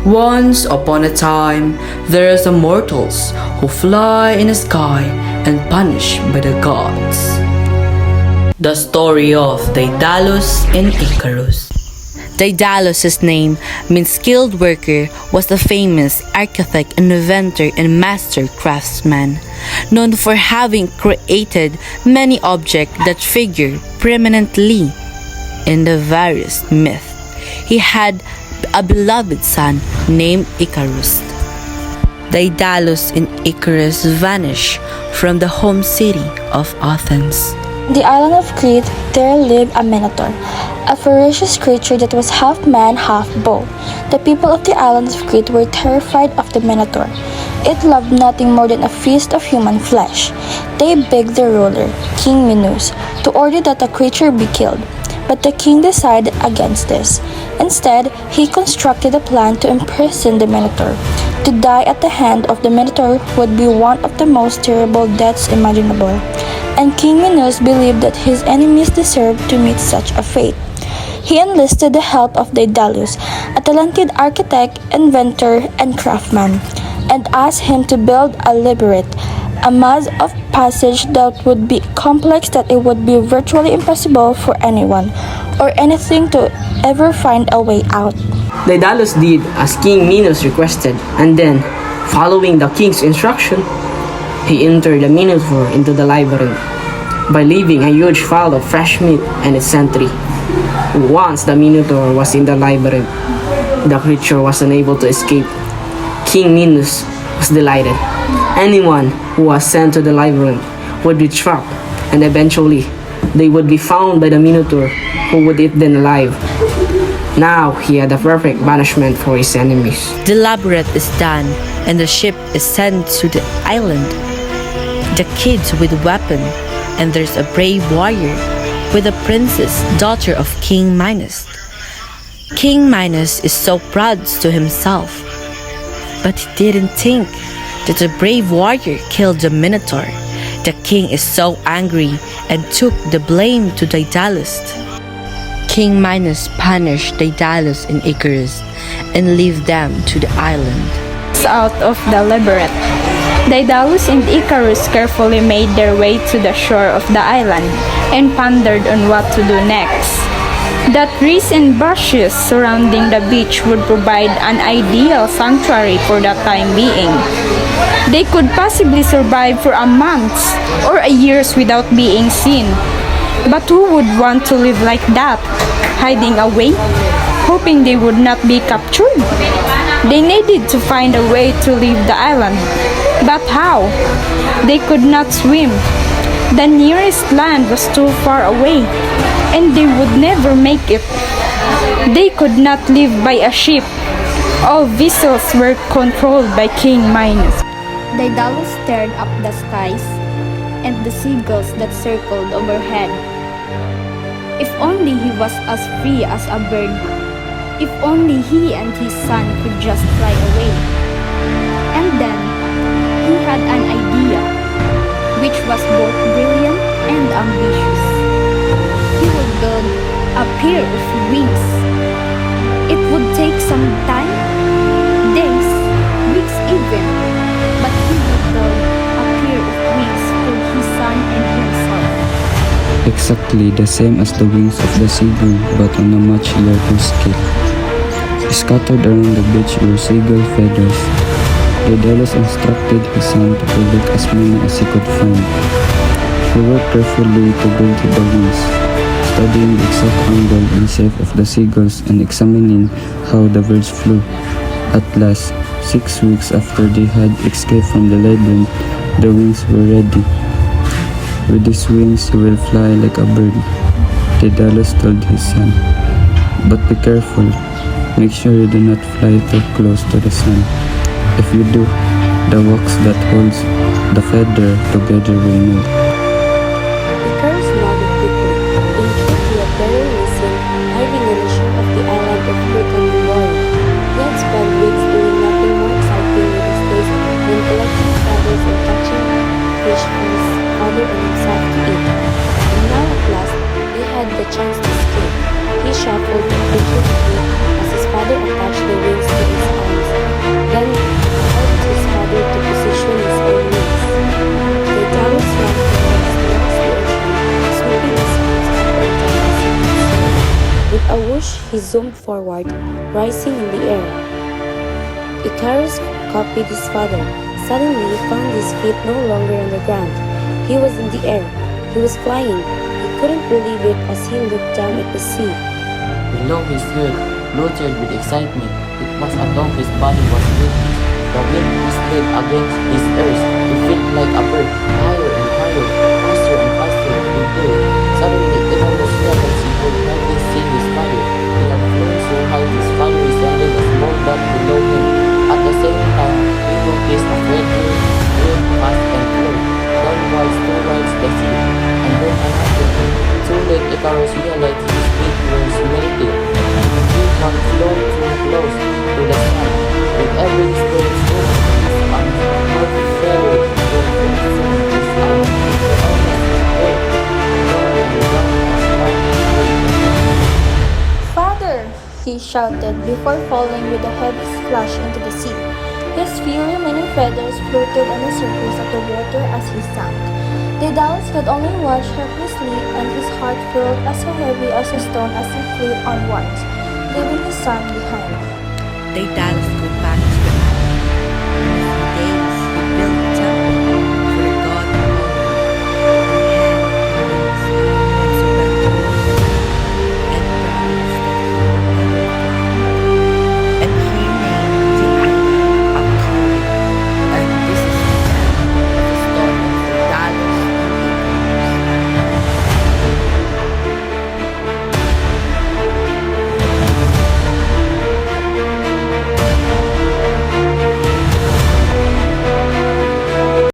Once upon a time, there are some mortals who fly in the sky and punished by the gods. The story of Daedalus and Icarus. Daedalus' name means skilled worker, was a famous architect, inventor, and master craftsman, known for having created many objects that figure prominently in the various myths. He had a beloved son named Icarus. Daedalus and Icarus vanished from the home city of Athens. On the island of Crete, there lived a minotaur, a ferocious creature that was half man, half bull. The people of the island of Crete were terrified of the minotaur. It loved nothing more than a feast of human flesh. They begged the ruler, King Minos, to order that the creature be killed. But the king decided against this. Instead, he constructed a plan to imprison the minotaur. To die at the hand of the minotaur would be one of the most terrible deaths imaginable, and King Minos believed that his enemies deserved to meet such a fate. He enlisted the help of Daedalus, a talented architect, inventor, and craftsman, and asked him to build a labyrinth, a maze of passage that would be complex that it would be virtually impossible for anyone or anything to ever find a way out. Daedalus did as King Minos requested, and then, following the king's instruction, he entered the Minotaur into the labyrinth by leaving a huge pile of fresh meat and its sentry. Once the Minotaur was in the labyrinth, the creature was unable to escape. King Minos was delighted. Anyone who was sent to the labyrinth would be trapped, and eventually they would be found by the Minotaur, who would eat them alive. Now he had the perfect banishment for his enemies. The labyrinth is done, and the ship is sent to the island. The kids with weapon, and there's a brave warrior with a princess, daughter of King Minos. King Minos is so proud to himself, but he didn't think that the brave warrior killed the Minotaur. The king is so angry and took the blame to Daedalus. King Minos punished Daedalus and Icarus and leave them to the island. Out of the labyrinth, Daedalus and Icarus carefully made their way to the shore of the island and pondered on what to do next. The trees and bushes surrounding the beach would provide an ideal sanctuary for the time being. They could possibly survive for a month or a years without being seen. But who would want to live like that, hiding away, hoping they would not be captured? They needed to find a way to leave the island. But how? They could not swim. The nearest land was too far away, and they would never make it. They could not live by a ship. All vessels were controlled by King Minos. Daedalus stared up the skies and the seagulls that circled overhead. If only he was as free as a bird. If only he and his son could just fly away. And then, he had an idea, which was both brilliant and ambitious. He would build a pair of wings. It would take some time, days, weeks even, but he would build a pair of wings for his son and himself. Exactly the same as the wings of the seagull, but on a much larger scale. Scattered around the beach were seagull feathers. Daedalus instructed his son to collect as many as he could find. He worked carefully to build the wings, studying the exact angle and shape of the seagulls and examining how the birds flew. At last, 6 weeks after they had escaped from the labyrinth, the wings were ready. With these wings you will fly like a bird, Daedalus told his son. But be careful, make sure you do not fly too close to the sun. If you do, the wax that holds the feather together will move. Icarus nodded quickly. Indeed, he had very reason, hiding on the shore of the island of Crete on the world. He had spent weeks doing nothing more exciting with his days than collecting feathers and catching fish for his father and himself to eat. And now at last, he had the chance to escape. He shuffled and fidgeted as his father attached the wings to his arms. he zoomed forward, rising in the air. Icarus copied his father. Suddenly, he found his feet no longer on the ground. He was in the air. He was flying. He couldn't believe it as he looked down at the sea. Below his head, fluttered with excitement. It was as though his body was moving. The wind whistled against his ears. He felt like a bird, higher and higher, faster and faster in air. Suddenly, Icarus realized he could hardly see his father. He had flown so high his father resembled a small dot below him. At the same time, he noticed a red moon went past and flew downwards towards the sea, and then another. Too late, Icarus realized his feet were melting. He had flown too close to the sun. With every distance move, his arms were feathered to his arms. Father! He shouted before falling with a heavy splash into the sea. His few remaining feathers floated on the surface of the water as he sank. Daedalus could only watch helplessly, and his heart felt as heavy as a stone as he flew onwards, leaving his son behind. Daedalus